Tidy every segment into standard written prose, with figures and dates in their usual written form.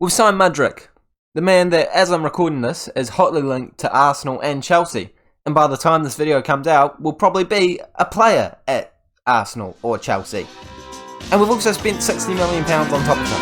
We've signed Mudryk, the man that, as I'm recording this, is hotly linked to Arsenal and Chelsea. And by the time this video comes out, will probably be a player at Arsenal or Chelsea. And we've also spent £60 million on top of him.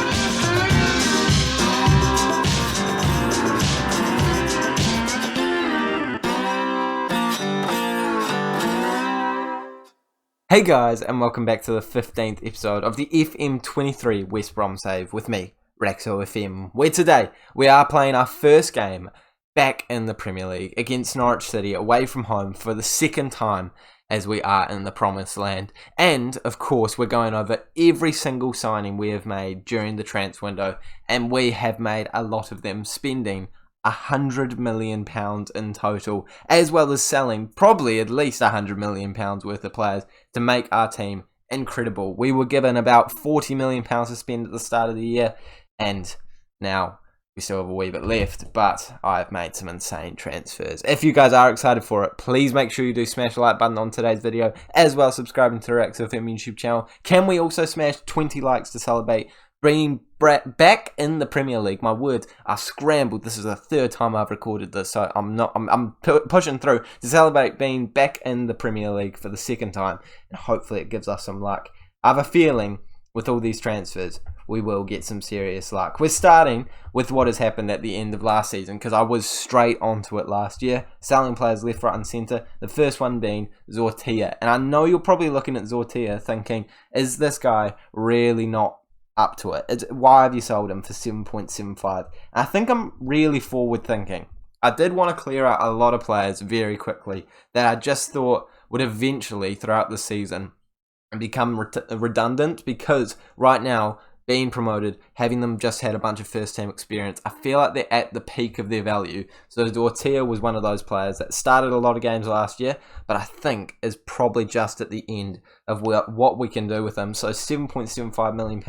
Hey guys, and welcome back to the 15th episode of the FM23 West Brom Save with me, Raxo FM, where today we are playing our first game back in the Premier League against Norwich City away from home for the second time as we are in the promised land. And of course we're going over every single signing we have made during the transfer window, and we have made a lot of them, spending £100 million in total, as well as selling probably at least £100 million worth of players to make our team incredible. We were given about £40 million to spend at the start of the year, and now we still have a wee bit left, but I've made some insane transfers. If you guys are excited for it, please make sure you do smash the like button on today's video, as well as subscribing to the Raxo FM YouTube channel. Can we also smash 20 likes to celebrate bringing back in the Premier League? My words are scrambled. This is the third time I've recorded this, so I'm pushing through to celebrate being back in the Premier League for the second time, and hopefully it gives us some luck. I have a feeling with all these transfers we will get some serious luck. We're starting with what has happened at the end of last season, because I was straight onto it last year, selling players left, right and centre. The first one being Zortia, and I know you're probably looking at Zortia thinking, is this guy really not up to it? Why have you sold him for 7.75? I think I'm really forward thinking. I did want to clear out a lot of players very quickly that I just thought would eventually throughout the season become redundant, because right now, being promoted, having them just had a bunch of first team experience, I feel like they're at the peak of their value. So Dortia was one of those players that started a lot of games last year, but I think is probably just at the end of what we can do with him. So £7.75 million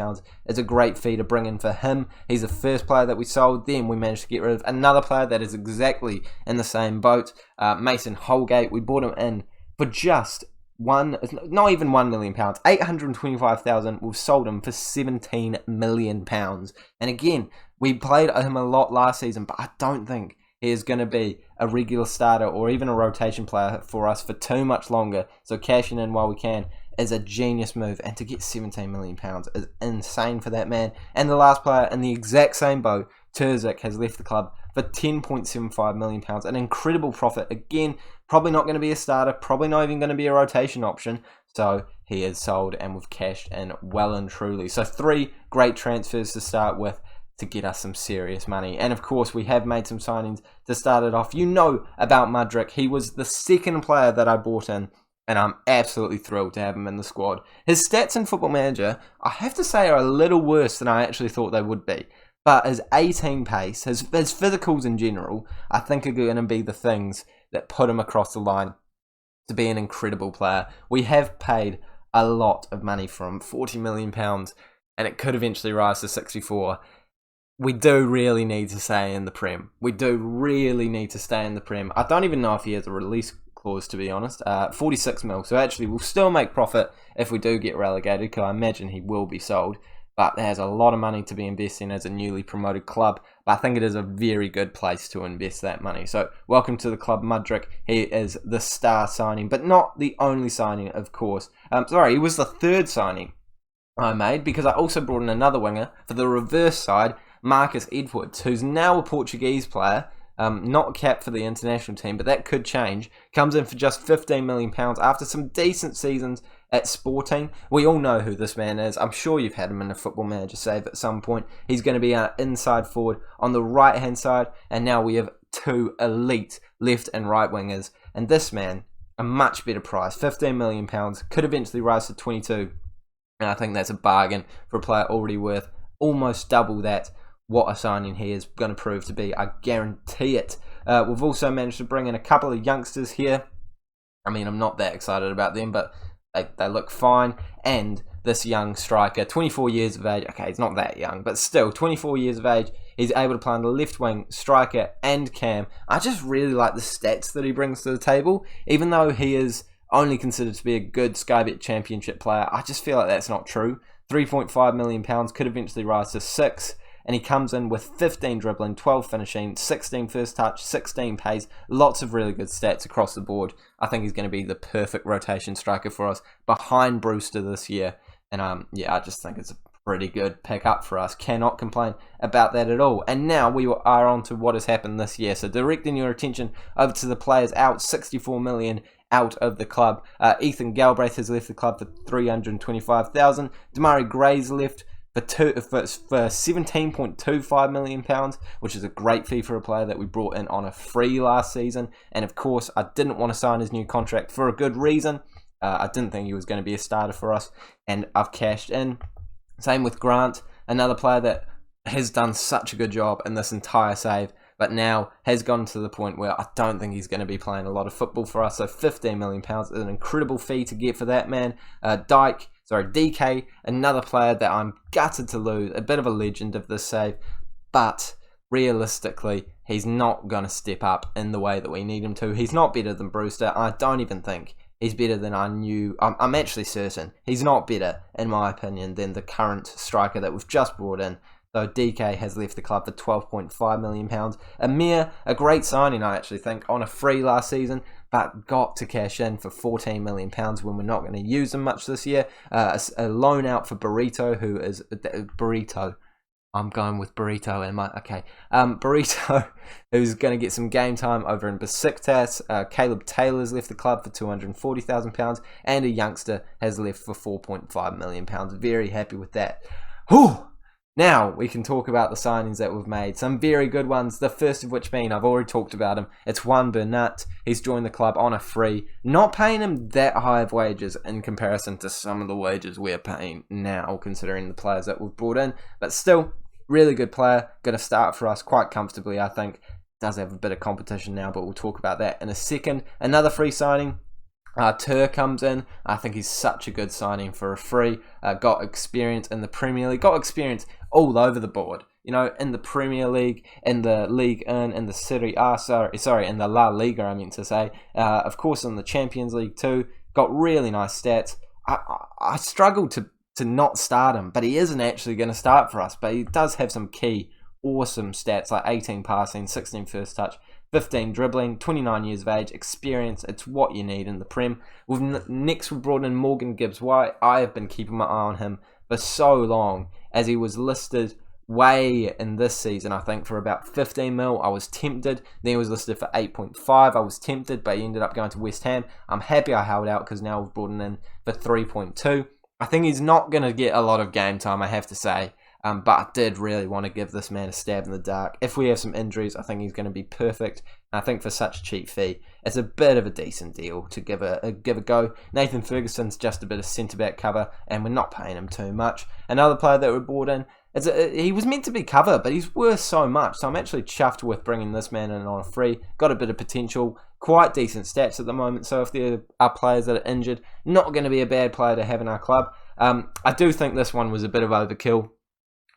is a great fee to bring in for him. He's the first player that we sold. Then we managed to get rid of another player that is exactly in the same boat, Mason Holgate. We bought him in for just not even £1 million, 825,000. We've sold him for £17 million. And again, we played him a lot last season, but I don't think he is going to be a regular starter or even a rotation player for us for too much longer. So cashing in while we can is a genius move, and to get £17 million is insane for that man. And the last player in the exact same boat, Terzic, has left the club for £10.75 million, an incredible profit. Again, probably not going to be a starter, probably not even going to be a rotation option, so he is sold and we've cashed in well and truly. So 3 great transfers to start with to get us some serious money. And of course we have made some signings to start it off. You know about Mudryk. He was the second player that I bought in, and I'm absolutely thrilled to have him in the squad. His stats in Football Manager, I have to say, are a little worse than I actually thought they would be. But his 18 pace, his physicals in general, I think are going to be the things that put him across the line to be an incredible player. We have paid a lot of money for him, £40 million, and it could eventually rise to 64. We do really need to stay in the Prem. We do really need to stay in the Prem. I don't even know if he has a release clause, to be honest. 46 mil, so actually we'll still make profit if we do get relegated, because I imagine he will be sold. But there's a lot of money to be investing as a newly promoted club. But I think it is a very good place to invest that money. So welcome to the club, Mudryk. He is the star signing, but not the only signing, of course. He was the third signing I made, because I also brought in another winger for the reverse side, Marcus Edwards, who's now a Portuguese player, not capped for the international team, but that could change. Comes in for just £15 million after some decent seasons at Sporting. We all know who this man is. I'm sure you've had him in a Football Manager save at some point. He's going to be our inside forward on the right hand side, and now we have 2 elite left and right wingers. And this man, a much better price, £15 million, could eventually rise to 22, and I think that's a bargain for a player already worth almost double that. What a signing he is going to prove to be, I guarantee it. We've also managed to bring in a couple of youngsters here. I mean, I'm not that excited about them, but they look fine. And this young striker, 24 years of age. Okay, he's not that young, but still, 24 years of age. He's able to play on the left wing, striker and cam. I just really like the stats that he brings to the table. Even though he is only considered to be a good Sky Bet Championship player, I just feel like that's not true. £3.5 million could eventually rise to 6. and he comes in with 15 dribbling, 12 finishing, 16 first touch, 16 pace, lots of really good stats across the board. I think he's going to be the perfect rotation striker for us behind Brewster this year, and yeah, I just think it's a pretty good pick up for us. Cannot complain about that at all. And now we are on to what has happened this year. So directing your attention over to the players out, 64 million out of the club. Ethan Galbraith has left the club for 325,000. Damari Gray's left for 17.25 million pounds, which is a great fee for a player that we brought in on a free last season. And of course, I didn't want to sign his new contract for a good reason. I didn't think he was going to be a starter for us, and I've cashed in. Same with Grant, another player that has done such a good job in this entire save, but now has gone to the point where I don't think he's going to be playing a lot of football for us. So £15 million is an incredible fee to get for that man. Dike, another player that I'm gutted to lose, a bit of a legend of this save, but realistically, he's not going to step up in the way that we need him to. He's not better than Brewster. I don't even think he's better than I knew. I'm actually certain he's not better, in my opinion, than the current striker that we've just brought in. So Dike has left the club for £12.5 million. A great signing, I actually think, on a free last season, but got to cash in for £14 million when we're not going to use him much this year. A loan out for Burrito, who is... Burrito. I'm going with Burrito, am I? Okay. Burrito, who's going to get some game time over in Besiktas. Caleb Taylor's left the club for £240,000, and a youngster has left for £4.5 million. Very happy with that. Whew! Now we can talk about the signings that we've made. Some very good ones, the first of which being, I've already talked about him, it's Juan Bernat. He's joined the club on a free, not paying him that high of wages in comparison to some of the wages we're paying now, considering the players that we've brought in, but still, really good player, going to start for us quite comfortably, I think. Does have a bit of competition now, but we'll talk about that in a second. Another free signing, Tur comes in. I think he's such a good signing for a free. Got experience in the Premier League, got experience all over the board. You know, in the Premier League, in the Ligue 1, in the Serie A, in the La Liga, I meant to say. Of course, in the Champions League too. Got really nice stats. I struggled to not start him, but he isn't actually going to start for us. But he does have some key, awesome stats like 18 passing, 16 first touch, 15 dribbling, 29 years of age, experience. It's what you need in the Prem. Next, we brought in Morgan Gibbs-White. I have been keeping my eye on him for so long, as he was listed way in this season, I think, for about 15 mil. I was tempted. Then he was listed for 8.5. I was tempted, but he ended up going to West Ham. I'm happy I held out because now we've brought him in for 3.2. I think he's not going to get a lot of game time, I have to say. But I did really want to give this man a stab in the dark. If we have some injuries, I think he's going to be perfect. I think for such a cheap fee, it's a bit of a decent deal to give a go. Nathan Ferguson's just a bit of centre-back cover, and we're not paying him too much. Another player that we brought in, he was meant to be cover, but he's worth so much. So I'm actually chuffed with bringing this man in on a free. Got a bit of potential, quite decent stats at the moment. So if there are players that are injured, not going to be a bad player to have in our club. I do think this one was a bit of overkill.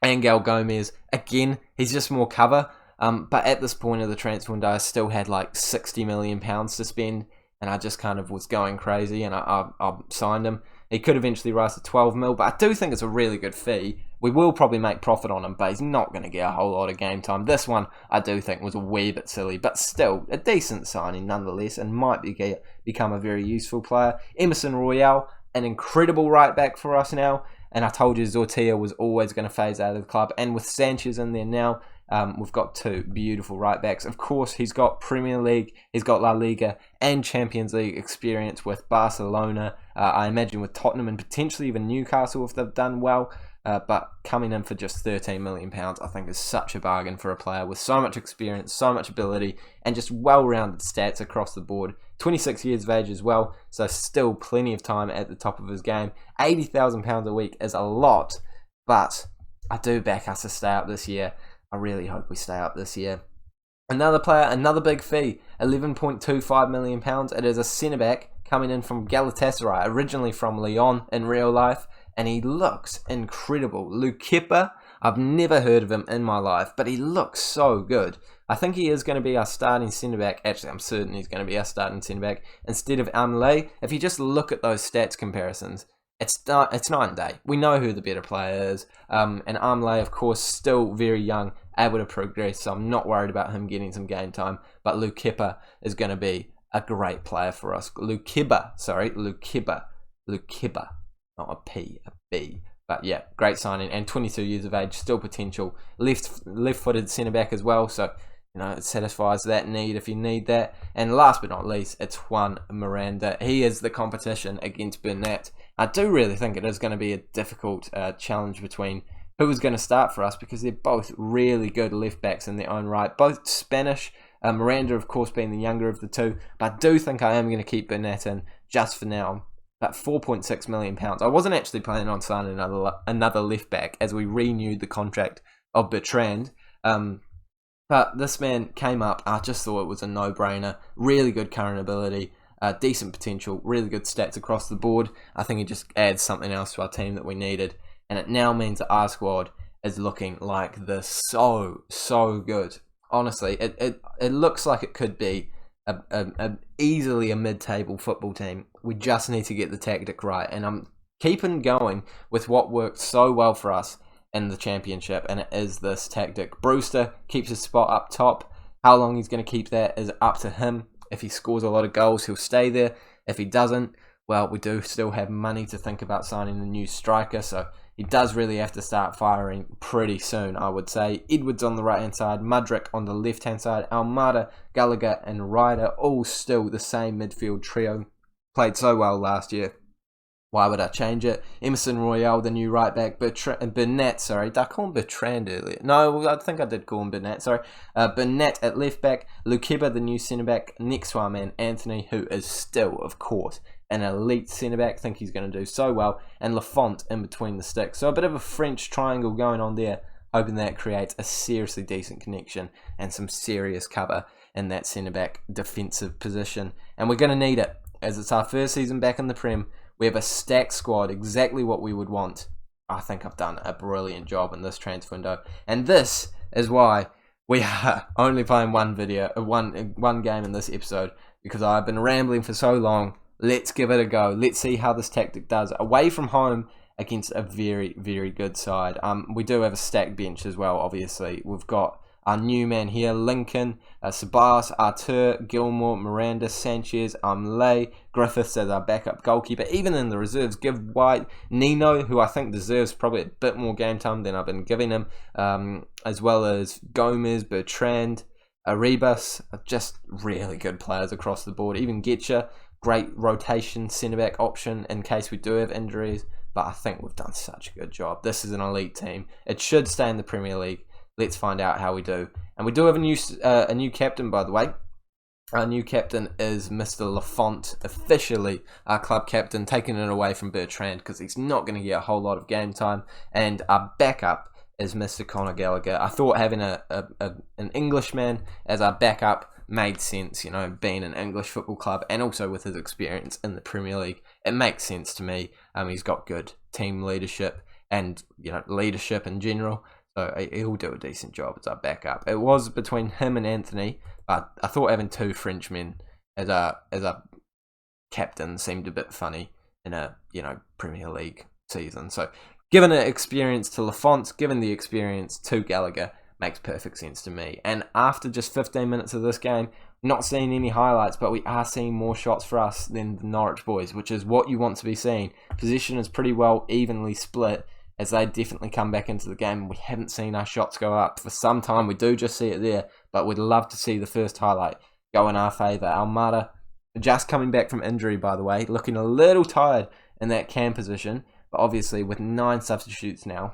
Angel Gomez, again, he's just more cover. But at this point of the transfer window, I still had like £60 million to spend, and I just kind of was going crazy, and I signed him. He could eventually rise to 12 mil, but I do think it's a really good fee. We will probably make profit on him, but he's not going to get a whole lot of game time. This one, I do think, was a wee bit silly, but still a decent signing nonetheless, and might become a very useful player. Emerson Royale, an incredible right back for us now. And I told you Zortilla was always going to phase out of the club. And with Sanchez in there now, we've got two beautiful right backs. Of course, he's got Premier League, he's got La Liga and Champions League experience with Barcelona. I imagine with Tottenham and potentially even Newcastle if they've done well. But coming in for just £13 million, I think is such a bargain for a player with so much experience, so much ability, and just well-rounded stats across the board. 26 years of age as well, so still plenty of time at the top of his game. £80,000 a week is a lot, but I do back us to stay up this year. I really hope we stay up this year. Another player, another big fee, £11.25 million. It is a centre-back coming in from Galatasaray, originally from Lyon in real life, and he looks incredible. Lukepa, I've never heard of him in my life, but he looks so good. I think he is going to be our starting centre-back. Actually, I'm certain he's going to be our starting centre-back instead of Amley. If you just look at those stats comparisons, it's night and day. We know who the better player is. And Armley, of course, still very young, able to progress, so I'm not worried about him getting some game time. But Luke Kepa is going to be a great player for us. Luke Kepa, not a P, a B. But yeah, great signing, and 22 years of age, still potential. Left-footed centre-back as well, so it satisfies that need if you need that. And last but not least, it's Juan Miranda. He is the competition against Burnett. I do really think it is going to be a difficult challenge between who is going to start for us, because they're both really good left-backs in their own right. Both Spanish. Miranda, of course, being the younger of the two. But I do think I am going to keep Burnett in just for now. About £4.6 million. I wasn't actually planning on signing another left-back as we renewed the contract of Bertrand. But this man came up. I just thought it was a no-brainer. Really good current ability, decent potential, really good stats across the board. I think he just adds something else to our team that we needed. And it now means that our squad is looking like this. So good. Honestly, it looks like it could be easily a mid-table football team. We just need to get the tactic right. And I'm keeping going with what worked so well for us in the championship, and it is this tactic. Brewster keeps his spot up top. How long he's going to keep that is up to him. If he scores a lot of goals, he'll stay there. If he doesn't, well, we do still have money to think about signing a new striker, so he does really have to start firing pretty soon, I would say. Edwards on the right-hand side, Mudryk on the left-hand side, Almada, Gallagher and Ryder, all still the same midfield trio. Played so well last year. Why would I change it? Emerson Royale, the new right back. Burnett, sorry. Did I call him Bertrand earlier? No, I think I did call him Burnett, sorry. Burnett at left back. Luke Kepa, the new centre back. Next to our man, Anthony, who is still, of course, an elite centre back. Think he's going to do so well. And Lafont in between the sticks. So a bit of a French triangle going on there. Hoping that creates a seriously decent connection and some serious cover in that centre back defensive position. And we're going to need it, as it's our first season back in the Prem. We have a stacked squad, exactly what we would want. I think I've done a brilliant job in this transfer window. And this is why we are only playing one game in this episode, because I've been rambling for so long. Let's give it a go. Let's see how this tactic does. Away from home against a very, very good side. We do have a stacked bench as well, obviously. We've got our new man here, Lincoln, Sabas, Artur, Gilmore, Miranda, Sanchez, Amley, Griffiths as our backup goalkeeper. Even in the reserves, give White, Nino, who I think deserves probably a bit more game time than I've been giving him, as well as Gomez, Bertrand, Arribas, just really good players across the board. Even Getcha, great rotation centre-back option in case we do have injuries. But I think we've done such a good job. This is an elite team. It should stay in the Premier League. Let's find out how we do. And we do have a new captain, by the way. Our new captain is Mr. Lafont, officially our club captain, taking it away from Bertrand because he's not going to get a whole lot of game time. And our backup is Mr. Conor Gallagher. I thought having an Englishman as our backup made sense, being an English football club and also with his experience in the Premier League. It makes sense to me. He's got good team leadership and, leadership in general. So he'll do a decent job as our backup. It was between him and Anthony, but I thought having two Frenchmen as our captain seemed a bit funny in a Premier League season. So given the experience to Lafont, given the experience to Gallagher, makes perfect sense to me. And after just 15 minutes of this game, not seeing any highlights, but we are seeing more shots for us than the Norwich boys, which is what you want to be seeing. Possession is pretty well evenly split, as they definitely come back into the game. We haven't seen our shots go up for some time. We do just see it there, but we'd love to see the first highlight go in our favour. Almada, just coming back from injury, by the way, looking a little tired in that cam position, but obviously with 9 substitutes now,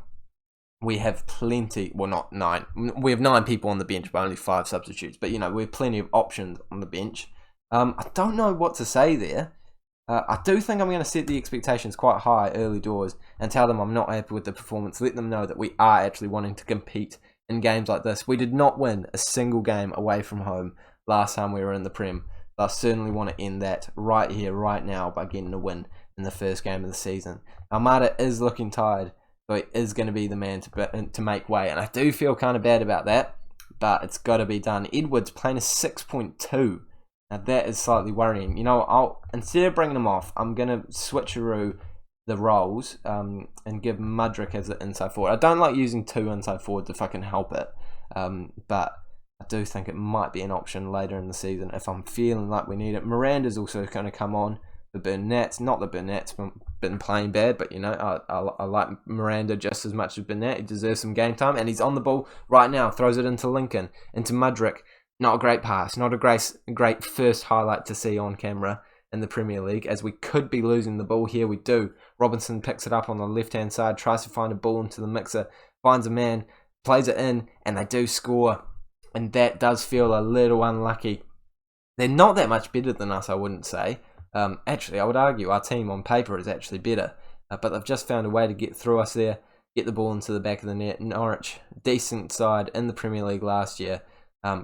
we have plenty, well not 9, we have 9 people on the bench, but only 5 substitutes, but we have plenty of options on the bench. I don't know what to say there. I do think I'm going to set the expectations quite high early doors and tell them I'm not happy with the performance. Let them know that we are actually wanting to compete in games like this. We did not win a single game away from home last time we were in the Prem. But I certainly want to end that right here, right now by getting a win in the first game of the season. Almada is looking tired, so he is going to be the man to make way. And I do feel kind of bad about that, but it's got to be done. Edwards playing a 6.2. Now that is slightly worrying. Instead of bringing him off, I'm going to switcheroo the roles and give Mudryk as the inside forward. I don't like using 2 inside forwards if I can help it, but I do think it might be an option later in the season if I'm feeling like we need it. Miranda's also going to come on for Burnett's. Not that Burnett's been playing bad, but you know, I like Miranda just as much as Burnett. He deserves some game time, and he's on the ball right now. Throws it into Lincoln, into Mudryk. Not a great pass, not a great first highlight to see on camera in the Premier League, as we could be losing the ball here. We do. Robinson picks it up on the left-hand side, tries to find a ball into the mixer, finds a man, plays it in, and they do score. And that does feel a little unlucky. They're not that much better than us, I wouldn't say. Actually, I would argue our team on paper is actually better. But they've just found a way to get through us there, get the ball into the back of the net. Norwich, decent side in the Premier League last year.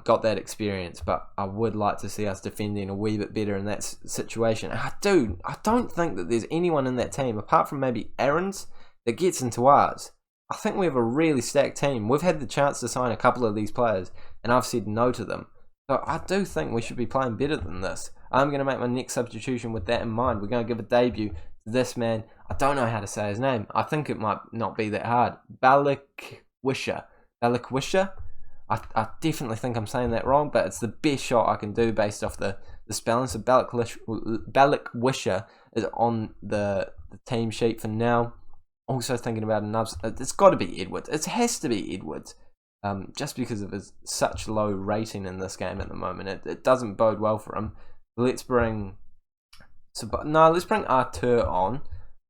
Got that experience, but I would like to see us defending a wee bit better in that situation. I don't think that there's anyone in that team, apart from maybe Aaron's, that gets into ours. I think we have a really stacked team. We've had the chance to sign a couple of these players, and I've said no to them. So I do think we should be playing better than this. I'm going to make my next substitution with that in mind. We're going to give a debut to this man. I don't know how to say his name. I think it might not be that hard. Balikwisha. I definitely think I'm saying that wrong, but it's the best shot I can do based off the spelling. So Balikwisha is on the team sheet for now. Also thinking about another. It's got to be Edwards. It has to be Edwards. Just because of his such low rating in this game at the moment. It doesn't bode well for him. Let's bring Artur on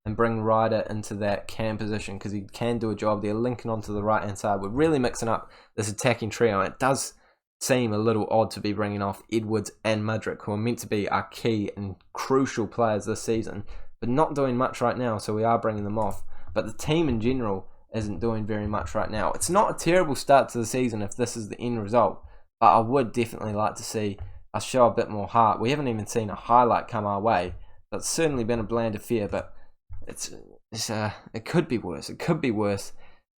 and bring Ryder into that cam position, because he can do a job there. Lincoln onto the right hand side. We're really mixing up this attacking trio. It does seem a little odd to be bringing off Edwards and Mudryk, who are meant to be our key and crucial players this season, but not doing much right now, so we are bringing them off. But the team in general isn't doing very much right now. It's not a terrible start to the season if this is the end result, but I would definitely like to see us show a bit more heart. We haven't even seen a highlight come our way. It's certainly been a bland affair, but it could be worse. It could be worse,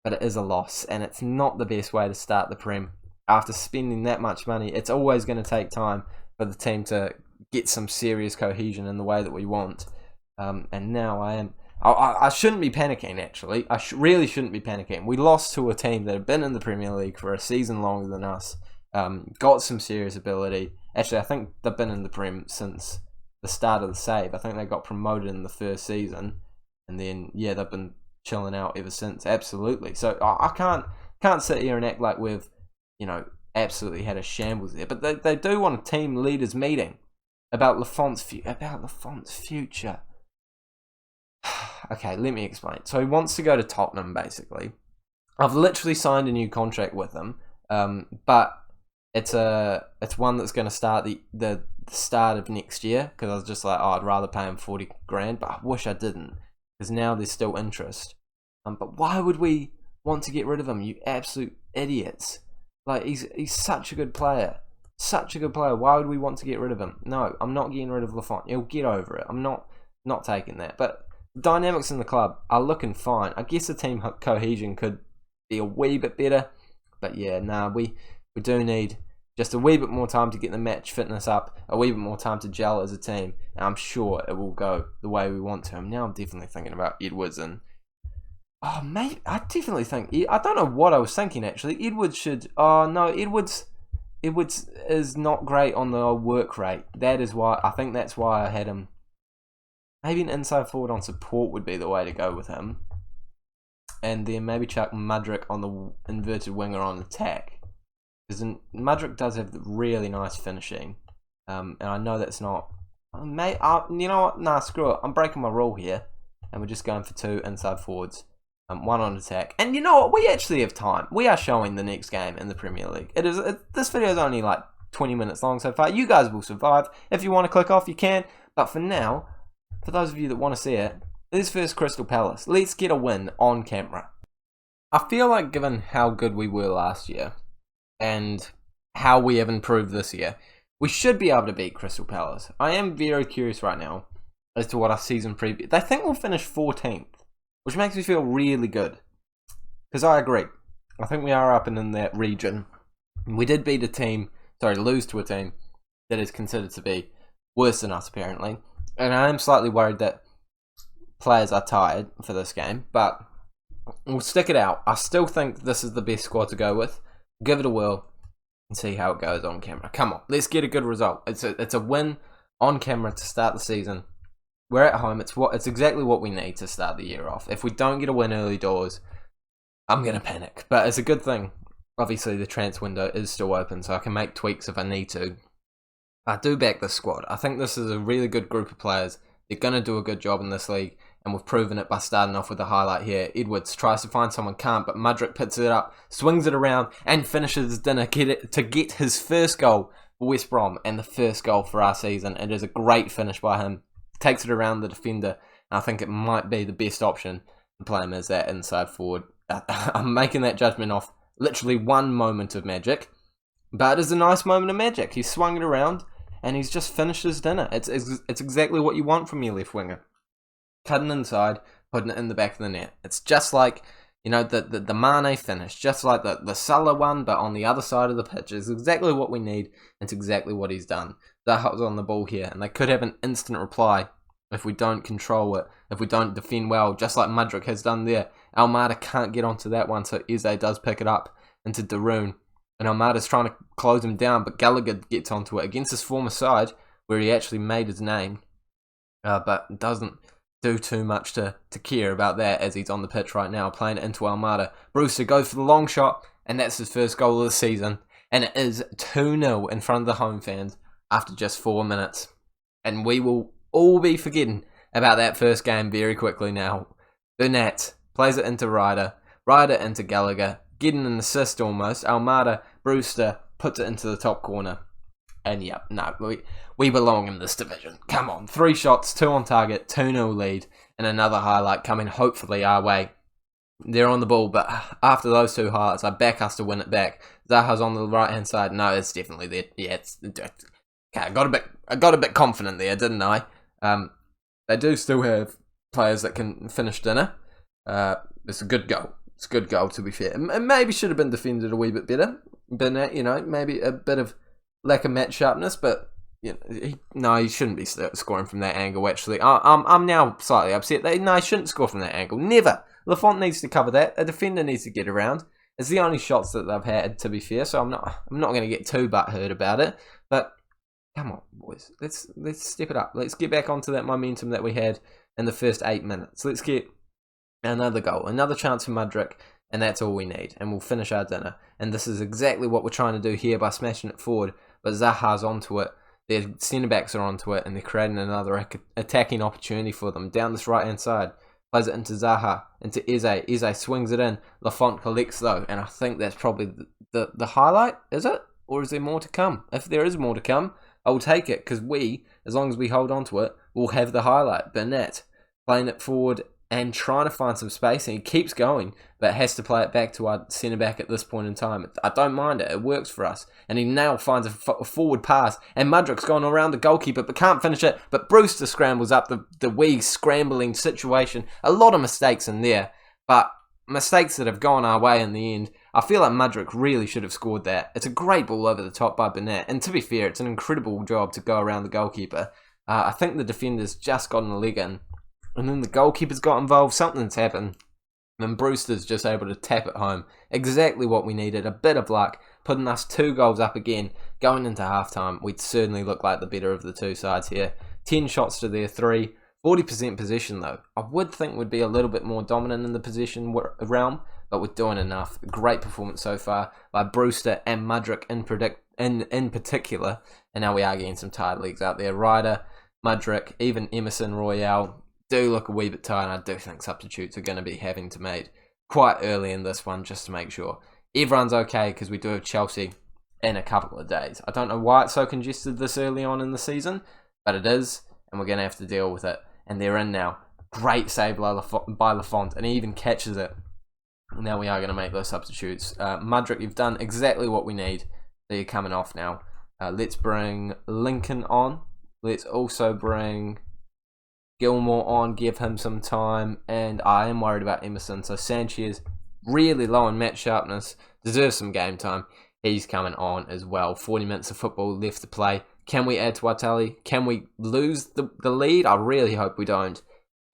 but it is a loss, and it's not the best way to start the Prem. After spending that much money, it's always going to take time for the team to get some serious cohesion in the way that we want. And now I shouldn't be panicking, actually. I really shouldn't be panicking. We lost to a team that had been in the Premier League for a season longer than us, got some serious ability. Actually, I think they've been in the Prem since the start of the save. I think they got promoted in the first season, and then they've been chilling out ever since. Absolutely. So I can't sit here and act like we've absolutely had a shambles there. But they do want a team leaders meeting about Lafont's future. Okay, let me explain. So he wants to go to Tottenham, basically. I've literally signed a new contract with him, but it's one that's going to start the start of next year, because I was just like, I'd rather pay him 40 grand, but I wish I didn't, because now there's still interest. But why would we want to get rid of him, you absolute idiots? Like, he's such a good player. Such a good player. Why would we want to get rid of him? No, I'm not getting rid of Lafont. He'll get over it. I'm not taking that. But dynamics in the club are looking fine. I guess the team cohesion could be a wee bit better. But we do need just a wee bit more time to get the match fitness up, a wee bit more time to gel as a team, and I'm sure it will go the way we want to. Now I'm definitely thinking about Edwards, and mate, I definitely think, I don't know what I was thinking actually. Edwards is not great on the work rate. That's why I had him. Maybe an inside forward on support would be the way to go with him, and then maybe chuck Mudryk on the inverted winger on attack. Because Mudryk does have really nice finishing, and I know that's not. Mate, you know what? Nah, screw it. I'm breaking my rule here, and we're just going for 2 inside forwards, one on attack. And you know what? We actually have time. We are showing the next game in the Premier League. This video is only like 20 minutes long so far. You guys will survive. If you want to click off, you can. But for now, for those of you that want to see it, this first Crystal Palace. Let's get a win on camera. I feel like, given how good we were last year, and how we have improved this year, we should be able to beat Crystal Palace. I am very curious right now as to what our season preview. They think we'll finish 14th, which makes me feel really good. Because I agree. I think we are up and in that region. We did lose to a team that is considered to be worse than us, apparently. And I am slightly worried that players are tired for this game, but we'll stick it out. I still think this is the best squad to go with. Give it a whirl and see how it goes on camera. Come on, let's get a good result. It's a win on camera to start the season. We're at home. It's exactly what we need to start the year off. If we don't get a win early doors, I'm going to panic. But it's a good thing. Obviously, the transfer window is still open, so I can make tweaks if I need to. I do back this squad. I think this is a really good group of players. They're going to do a good job in this league, and we've proven it by starting off with a highlight here. Edwards tries to find someone, can't, but Mudryk picks it up, swings it around, and finishes his dinner to get his first goal for West Brom, and the first goal for our season. It is a great finish by him. Takes it around the defender, and I think it might be the best option to play him as that inside forward. I'm making that judgment off literally one moment of magic, but it's a nice moment of magic. He swung it around, and he's just finished his dinner. It's exactly what you want from your left winger. Cutting inside, putting it in the back of the net. It's just like, the Mane finish, just like the Salah one, but on the other side of the pitch. It's exactly what we need. It's exactly what he's done. Zaha's on the ball here, and they could have an instant reply if we don't control it, if we don't defend well, just like Mudryk has done there. Almada can't get onto that one, so Eze does pick it up into Darun, and Almada's trying to close him down, but Gallagher gets onto it against his former side, where he actually made his name, but doesn't do too much to care about that as he's on the pitch right now, playing it into Almada. Brewster goes for the long shot, and that's his first goal of the season, and it is 2-0 in front of the home fans after just 4 minutes. And we will all be forgetting about that first game very quickly now. Burnett plays it into Ryder into Gallagher, getting an assist almost. Almada, Brewster puts it into the top corner. And yep, no, we belong in this division. Come on, 3 shots, 2 on target, 2-0 lead, and another highlight coming hopefully our way. They're on the ball, but after those 2 highlights, I back us to win it back. Zaha's on the right-hand side. No, it's definitely there. Yeah, okay, I got a bit confident there, didn't I? They do still have players that can finish dinner. It's a good goal. It's a good goal, to be fair. It maybe should have been defended a wee bit better. Burnett, maybe a bit of lack of match sharpness, but he shouldn't be scoring from that angle. Actually, I'm now slightly upset. He shouldn't score from that angle. Never. Lafont needs to cover that. A defender needs to get around. It's the only shots that they've had, to be fair. So I'm not going to get too butthurt about it. But come on, boys. Let's step it up. Let's get back onto that momentum that we had in the first 8 minutes. Let's get another goal, another chance for Mudryk. And that's all we need. And we'll finish our dinner. And this is exactly what we're trying to do here by smashing it forward. But Zaha's onto it. Their centre-backs are onto it. And they're creating another attacking opportunity for them. Down this right-hand side. Plays it into Zaha. Into Eze. Eze swings it in. Lafont collects though. And I think that's probably the highlight. Is it? Or is there more to come? If there is more to come, I will take it. Because as long as we hold on to it, we'll have the highlight. Burnett playing it forward and trying to find some space, and he keeps going, but has to play it back to our centre-back at this point in time. I don't mind it. It works for us. And he now finds a forward pass, and Mudryk's gone around the goalkeeper, but can't finish it. But Brewster scrambles up the wee scrambling situation. A lot of mistakes in there, but mistakes that have gone our way in the end. I feel like Mudryk really should have scored that. It's a great ball over the top by Burnett, and to be fair, it's an incredible job to go around the goalkeeper. I think the defender's just gotten a leg in, and then the goalkeeper's got involved. Something's happened. And Brewster's just able to tap it home. Exactly what we needed. A bit of luck. Putting us 2 goals up again. Going into halftime, we'd certainly look like the better of the 2 sides here. 10 shots to their 3. 40% possession though. I would think we'd be a little bit more dominant in the possession realm. But we're doing enough. Great performance so far by Brewster and Mudryk in particular. And now we are getting some tired legs out there. Ryder, Mudryk, even Emerson Royale do look a wee bit tired, and I do think substitutes are going to be having to made quite early in this one just to make sure everyone's okay, because we do have Chelsea in a couple of days. I don't know why it's so congested this early on in the season, but it is, and we're going to have to deal with it. And they're in now. Great save by Lafont, and he even catches it. Now we are going to make those substitutes. Mudryk, you've done exactly what we need. So you're coming off now. Let's bring Lincoln on. Let's also bring Gilmore on, give him some time, and I am worried about Emerson. So Sanchez, really low in match sharpness, deserves some game time. He's coming on as well. 40 minutes of football left to play. Can we add to our tally? Can we lose the lead? I really hope we don't.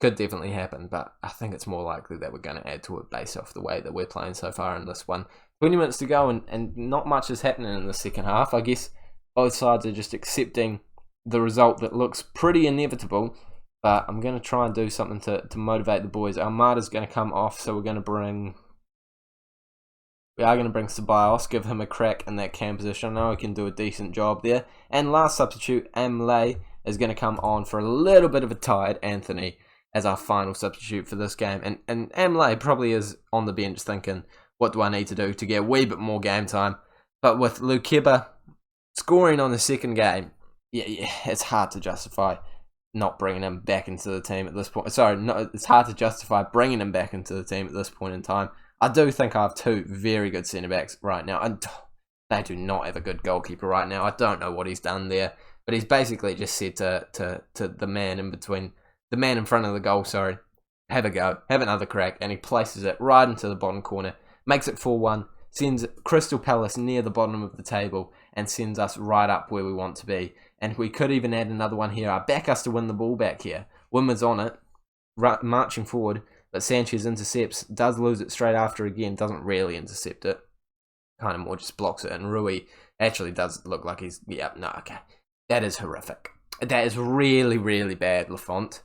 Could definitely happen, but I think it's more likely that we're going to add to it based off the way that we're playing so far in this one. 20 minutes to go, and not much is happening in the second half. I guess both sides are just accepting the result that looks pretty inevitable, but I'm going to try and do something to motivate the boys. Almada's going to come off, so we are going to bring Ceballos, give him a crack in that cam position. I know he can do a decent job there. And last substitute, Amlay, is going to come on for a little bit of a tired Anthony as our final substitute for this game. And Amlay probably is on the bench thinking, what do I need to do to get a wee bit more game time? But with Lukeba scoring on the second game, yeah, it's hard to justify not bringing him back into the team at this point. It's hard to justify bringing him back into the team at this point in time. I do think I have two very good centre-backs right now. And they do not have a good goalkeeper right now. I don't know what he's done there. But he's basically just said to the man in between, the man in front of the goal, have a go, have another crack. And he places it right into the bottom corner, makes it 4-1, sends Crystal Palace near the bottom of the table, and sends us right up where we want to be. And we could even add another one here. I back us to win the ball back here. Wimmer's on it, marching forward. But Sanchez intercepts, does lose it straight after again, doesn't really intercept it. Kind of more just blocks it. And Rui actually does look like he's... Yeah, no, okay. That is horrific. That is really, really bad, Lafont.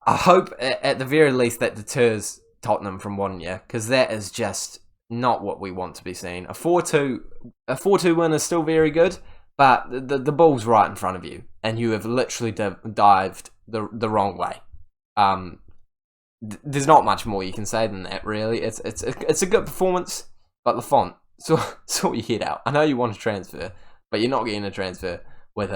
I hope at the very least that deters Tottenham from wanting you, because that is just not what we want to be seeing. A 4-2 win is still very good, but the ball's right in front of you, and you have literally dived the wrong way. There's not much more you can say than that, really. It's a good performance, but Lafont, sort your head out. I know you want to transfer, but you're not getting a transfer with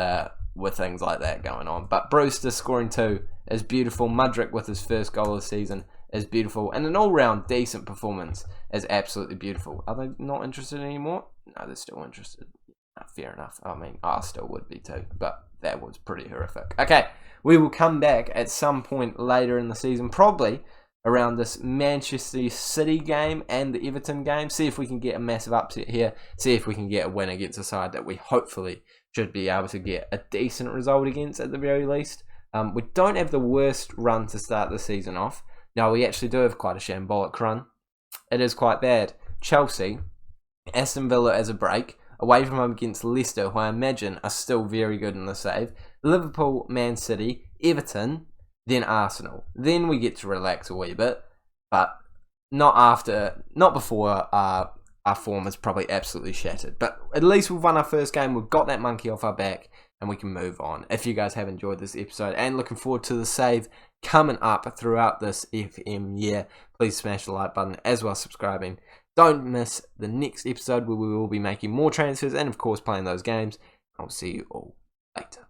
things like that going on. But Brewster scoring 2 is beautiful. Mudryk with his first goal of the season is beautiful, and an all-round decent performance is absolutely beautiful. Are they not interested anymore? No, they're still interested. Fair enough. I mean, I still would be too, but that was pretty horrific. Okay, we will come back at some point later in the season, probably around this Manchester City game and the Everton game. See if we can get a massive upset here. See if we can get a win against a side that we hopefully should be able to get a decent result against at the very least. We don't have the worst run to start the season off. No, we actually do have quite a shambolic run. It is quite bad. Chelsea, Aston Villa as a break, away from home against Leicester, who I imagine are still very good in the save. Liverpool, Man City, Everton, then Arsenal. Then we get to relax a wee bit, but not before our form is probably absolutely shattered. But at least we've won our first game, we've got that monkey off our back, and we can move on. If you guys have enjoyed this episode and looking forward to the save coming up throughout this FM year, please smash the like button as well as subscribing. Don't miss the next episode where we will be making more transfers and of course playing those games. I'll see you all later.